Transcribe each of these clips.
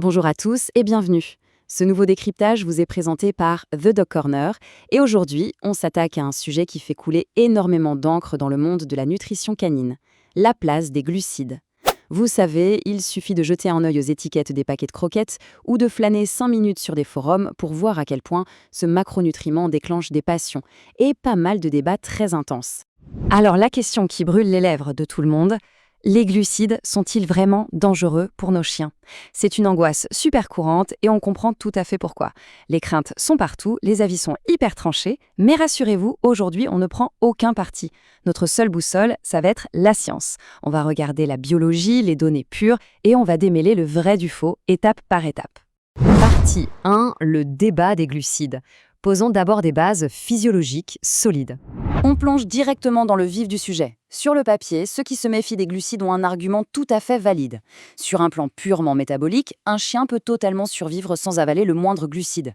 Bonjour à tous et bienvenue. Ce nouveau décryptage vous est présenté par The Dog Corner et aujourd'hui, on s'attaque à un sujet qui fait couler énormément d'encre dans le monde de la nutrition canine, la place des glucides. Vous savez, il suffit de jeter un œil aux étiquettes des paquets de croquettes ou de flâner 5 minutes sur des forums pour voir à quel point ce macronutriment déclenche des passions et pas mal de débats très intenses. Alors la question qui brûle les lèvres de tout le monde: les glucides sont-ils vraiment dangereux pour nos chiens? C'est une angoisse super courante et on comprend tout à fait pourquoi. Les craintes sont partout, les avis sont hyper tranchés, mais rassurez-vous, aujourd'hui on ne prend aucun parti. Notre seule boussole, ça va être la science. On va regarder la biologie, les données pures et on va démêler le vrai du faux, étape par étape. Partie 1, le débat des glucides. Posons d'abord des bases physiologiques solides. On plonge directement dans le vif du sujet. Sur le papier, ceux qui se méfient des glucides ont un argument tout à fait valide. Sur un plan purement métabolique, un chien peut totalement survivre sans avaler le moindre glucide.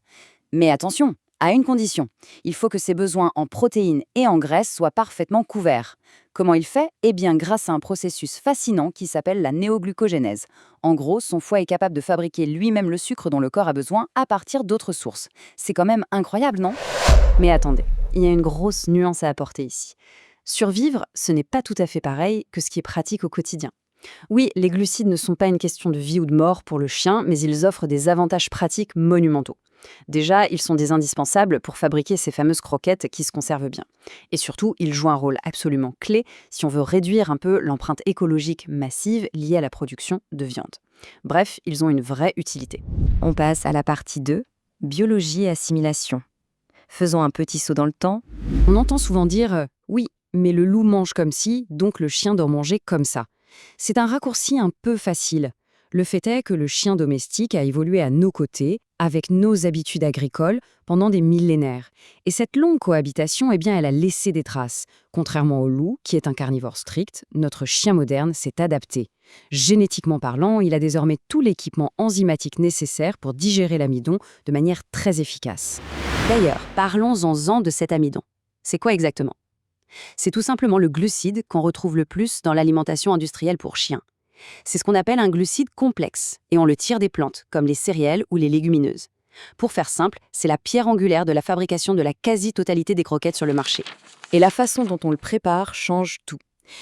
Mais attention, à une condition. Il faut que ses besoins en protéines et en graisses soient parfaitement couverts. Comment il fait? Eh bien grâce à un processus fascinant qui s'appelle la néoglucogénèse. En gros, son foie est capable de fabriquer lui-même le sucre dont le corps a besoin à partir d'autres sources. C'est quand même incroyable, non? Mais attendez, il y a une grosse nuance à apporter ici. Survivre, ce n'est pas tout à fait pareil que ce qui est pratique au quotidien. Oui, les glucides ne sont pas une question de vie ou de mort pour le chien, mais ils offrent des avantages pratiques monumentaux. Déjà, ils sont des indispensables pour fabriquer ces fameuses croquettes qui se conservent bien. Et surtout, ils jouent un rôle absolument clé si on veut réduire un peu l'empreinte écologique massive liée à la production de viande. Bref, ils ont une vraie utilité. On passe à la partie 2, biologie et assimilation. Faisons un petit saut dans le temps. On entend souvent dire « oui, mais le loup mange comme ci, donc le chien doit manger comme ça ». C'est un raccourci un peu facile. Le fait est que le chien domestique a évolué à nos côtés, avec nos habitudes agricoles, pendant des millénaires. Et cette longue cohabitation, eh bien, elle a laissé des traces. Contrairement au loup, qui est un carnivore strict, notre chien moderne s'est adapté. Génétiquement parlant, il a désormais tout l'équipement enzymatique nécessaire pour digérer l'amidon de manière très efficace. D'ailleurs, parlons-en de cet amidon. C'est quoi exactement? C'est tout simplement le glucide qu'on retrouve le plus dans l'alimentation industrielle pour chiens. C'est ce qu'on appelle un glucide complexe, et on le tire des plantes, comme les céréales ou les légumineuses. Pour faire simple, c'est la pierre angulaire de la fabrication de la quasi-totalité des croquettes sur le marché. Et la façon dont on le prépare change tout.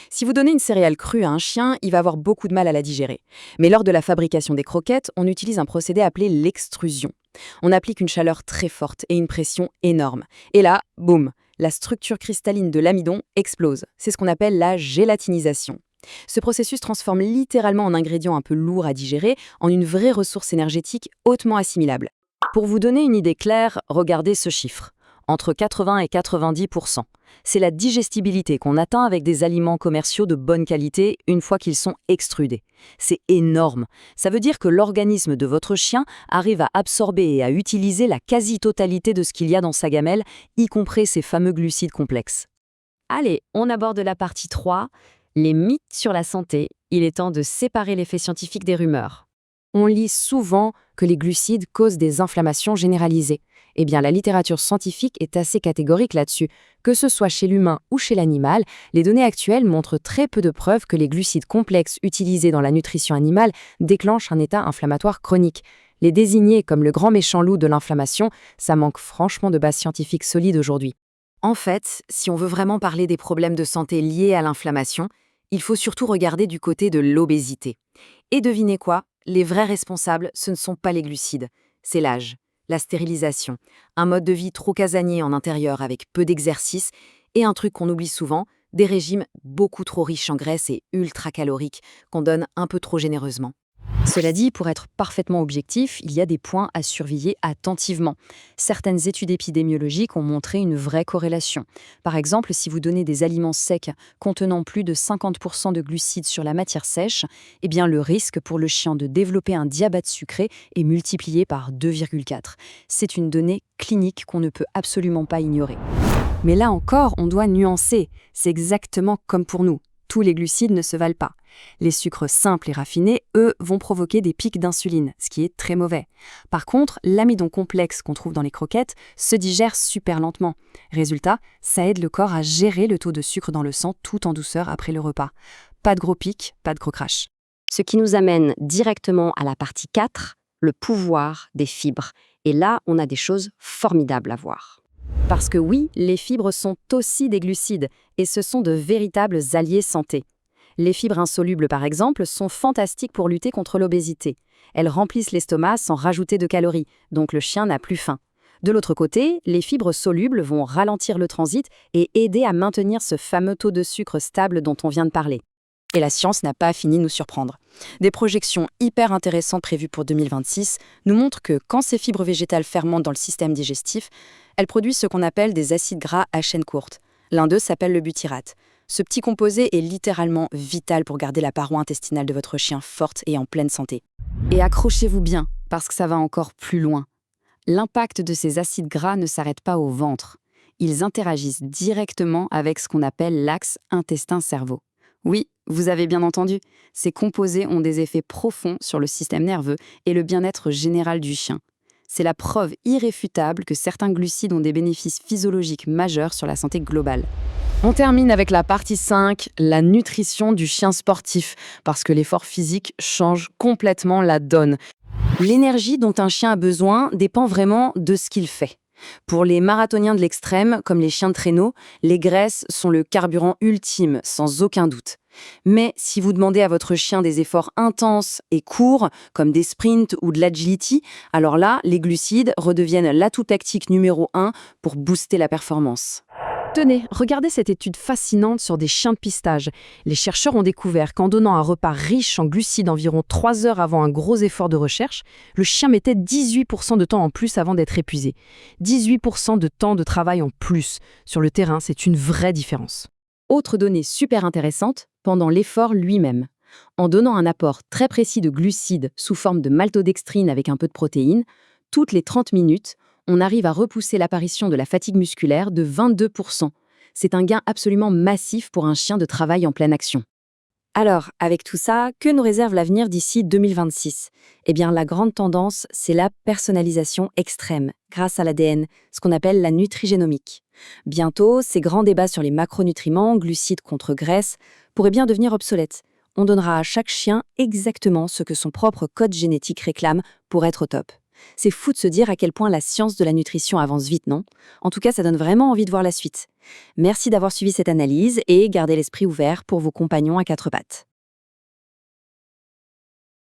Si vous donnez une céréale crue à un chien, il va avoir beaucoup de mal à la digérer. Mais lors de la fabrication des croquettes, on utilise un procédé appelé l'extrusion. On applique une chaleur très forte et une pression énorme. Et là, boum, la structure cristalline de l'amidon explose. C'est ce qu'on appelle la gélatinisation. Ce processus transforme littéralement un ingrédient un peu lourd à digérer en une vraie ressource énergétique hautement assimilable. Pour vous donner une idée claire, regardez ce chiffre. Entre 80 et 90%. C'est la digestibilité qu'on atteint avec des aliments commerciaux de bonne qualité une fois qu'ils sont extrudés. C'est énorme. Ça veut dire que l'organisme de votre chien arrive à absorber et à utiliser la quasi-totalité de ce qu'il y a dans sa gamelle, y compris ces fameux glucides complexes. Allez, on aborde la partie 3. Les mythes sur la santé, il est temps de séparer les faits scientifiques des rumeurs. On lit souvent que les glucides causent des inflammations généralisées. Eh bien, la littérature scientifique est assez catégorique là-dessus. Que ce soit chez l'humain ou chez l'animal, les données actuelles montrent très peu de preuves que les glucides complexes utilisés dans la nutrition animale déclenchent un état inflammatoire chronique. Les désigner comme le grand méchant loup de l'inflammation, ça manque franchement de base scientifique solide aujourd'hui. En fait, si on veut vraiment parler des problèmes de santé liés à l'inflammation, il faut surtout regarder du côté de l'obésité. Et devinez quoi? Les vrais responsables, ce ne sont pas les glucides, c'est l'âge, la stérilisation, un mode de vie trop casanier en intérieur avec peu d'exercice et un truc qu'on oublie souvent, des régimes beaucoup trop riches en graisse et ultra caloriques qu'on donne un peu trop généreusement. Cela dit, pour être parfaitement objectif, il y a des points à surveiller attentivement. Certaines études épidémiologiques ont montré une vraie corrélation. Par exemple, si vous donnez des aliments secs contenant plus de 50% de glucides sur la matière sèche, eh bien le risque pour le chien de développer un diabète sucré est multiplié par 2,4. C'est une donnée clinique qu'on ne peut absolument pas ignorer. Mais là encore, on doit nuancer. C'est exactement comme pour nous. Tous les glucides ne se valent pas. Les sucres simples et raffinés, eux, vont provoquer des pics d'insuline, ce qui est très mauvais. Par contre, l'amidon complexe qu'on trouve dans les croquettes se digère super lentement. Résultat, ça aide le corps à gérer le taux de sucre dans le sang tout en douceur après le repas. Pas de gros pics, pas de gros crash. Ce qui nous amène directement à la partie 4, le pouvoir des fibres. Et là, on a des choses formidables à voir. Parce que oui, les fibres sont aussi des glucides, et ce sont de véritables alliés santé. Les fibres insolubles, par exemple, sont fantastiques pour lutter contre l'obésité. Elles remplissent l'estomac sans rajouter de calories, donc le chien n'a plus faim. De l'autre côté, les fibres solubles vont ralentir le transit et aider à maintenir ce fameux taux de sucre stable dont on vient de parler. Et la science n'a pas fini de nous surprendre. Des projections hyper intéressantes prévues pour 2026 nous montrent que quand ces fibres végétales fermentent dans le système digestif, elles produisent ce qu'on appelle des acides gras à chaîne courte. L'un d'eux s'appelle le butyrate. Ce petit composé est littéralement vital pour garder la paroi intestinale de votre chien forte et en pleine santé. Et accrochez-vous bien, parce que ça va encore plus loin. L'impact de ces acides gras ne s'arrête pas au ventre. Ils interagissent directement avec ce qu'on appelle l'axe intestin-cerveau. Oui, vous avez bien entendu, ces composés ont des effets profonds sur le système nerveux et le bien-être général du chien. C'est la preuve irréfutable que certains glucides ont des bénéfices physiologiques majeurs sur la santé globale. On termine avec la partie 5, la nutrition du chien sportif, parce que l'effort physique change complètement la donne. L'énergie dont un chien a besoin dépend vraiment de ce qu'il fait. Pour les marathoniens de l'extrême, comme les chiens de traîneau, les graisses sont le carburant ultime, sans aucun doute. Mais si vous demandez à votre chien des efforts intenses et courts, comme des sprints ou de l'agility, alors là, les glucides redeviennent l'atout tactique numéro 1 pour booster la performance. Tenez, regardez cette étude fascinante sur des chiens de pistage. Les chercheurs ont découvert qu'en donnant un repas riche en glucides environ 3 heures avant un gros effort de recherche, le chien mettait 18% de temps en plus avant d'être épuisé. 18% de temps de travail en plus. Sur le terrain, c'est une vraie différence. Autre donnée super intéressante, pendant l'effort lui-même. En donnant un apport très précis de glucides sous forme de maltodextrine avec un peu de protéines, toutes les 30 minutes, on arrive à repousser l'apparition de la fatigue musculaire de 22%. C'est un gain absolument massif pour un chien de travail en pleine action. Alors, avec tout ça, que nous réserve l'avenir d'ici 2026 ? Eh bien, la grande tendance, c'est la personnalisation extrême, grâce à l'ADN, ce qu'on appelle la nutrigénomique. Bientôt, ces grands débats sur les macronutriments, glucides contre graisses, pourraient bien devenir obsolètes. On donnera à chaque chien exactement ce que son propre code génétique réclame pour être au top. C'est fou de se dire à quel point la science de la nutrition avance vite, non ? En tout cas, ça donne vraiment envie de voir la suite. Merci d'avoir suivi cette analyse et gardez l'esprit ouvert pour vos compagnons à quatre pattes.